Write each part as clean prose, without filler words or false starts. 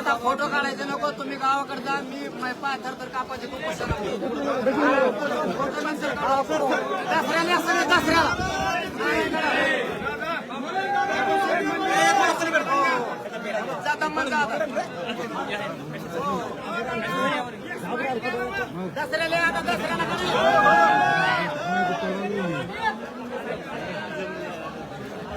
आता फोटो काढायचे नको, तुम्ही गावाकडे जा. मी पाय तर कापायचे खूप पसंत आहे. फोटो नंतर काढू. दसऱ्याला असं दसऱ्याला जाता मग दसऱ्याला आता दसऱ्याला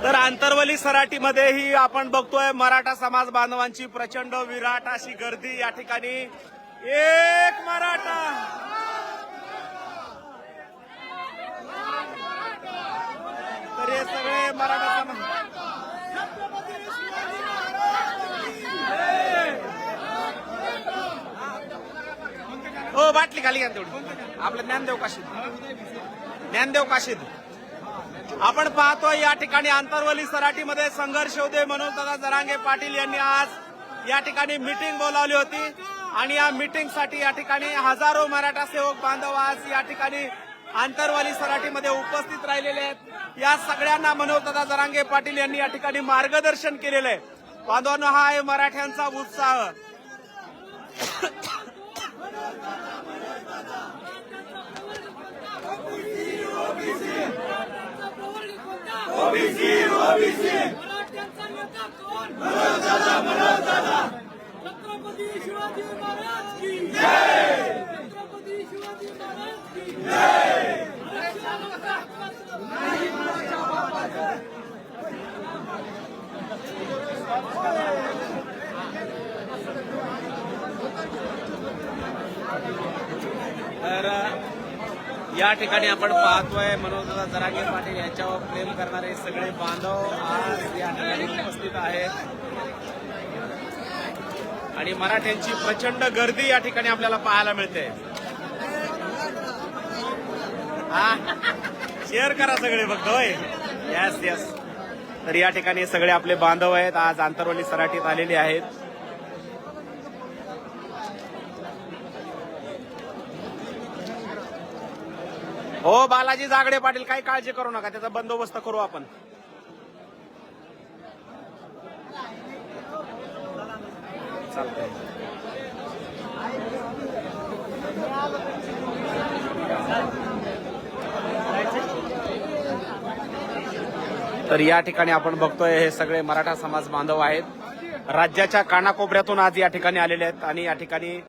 तर आंतरवली सराटीमध्येही आपण बघतोय मराठा समाज बांधवांची प्रचंड विराट अशी गर्दी या ठिकाणी. एक मराठा तर हे सगळे मराठा समाज. हो बाटली खाली घ्या तेवढी. आपलं ज्ञानदेव काशीद आपण पाहतोय या ठिकाणी आंतरवली सराटीमध्ये संघर्ष होते. मनोज दादा जरांगे पाटील यांनी आज या ठिकाणी मीटिंग बोलावली होती आणि या मीटिंगसाठी या ठिकाणी हजारो मराठा सेवक बांधव आज या ठिकाणी आंतरवली सराटीमध्ये उपस्थित राहिलेले आहेत. या सगळ्यांना मनोज दादा जरांगे पाटील यांनी या ठिकाणी मार्गदर्शन केलेलं आहे. बांधवांनो, हा आहे मराठ्यांचा उत्साह. छत्रपती शिवाजी महाराज की जय. छत्रपती शिवाजी महाराज की जय. तर या ठिकाणी आपण पाहतोय मनोजदादा जरांगे पाटील यांच्यावर प्रेम करणारे सगळे बांधव आज या ठिकाणी उपस्थित आहेत आणि मराठ्यांची प्रचंड गर्दी या ठिकाणी आपल्याला पाहायला मिळते. शेअर करा सगळे बघतोय. यस. तर या ठिकाणी सगळे आपले बांधव आहेत, आज आंतरवली सराटीत आलेले आहेत. हो बालाजी जागडे पाटील, काही काळजी करू नका, त्याचा बंदोबस्त करू आपण. चालतंय. तर या ठिकाणी आपण बघतोय हे सगळे मराठा समाज बांधव आहेत. राज्याच्या कानाकोपऱ्यातून आज या ठिकाणी आलेले आहेत आणि या ठिकाणी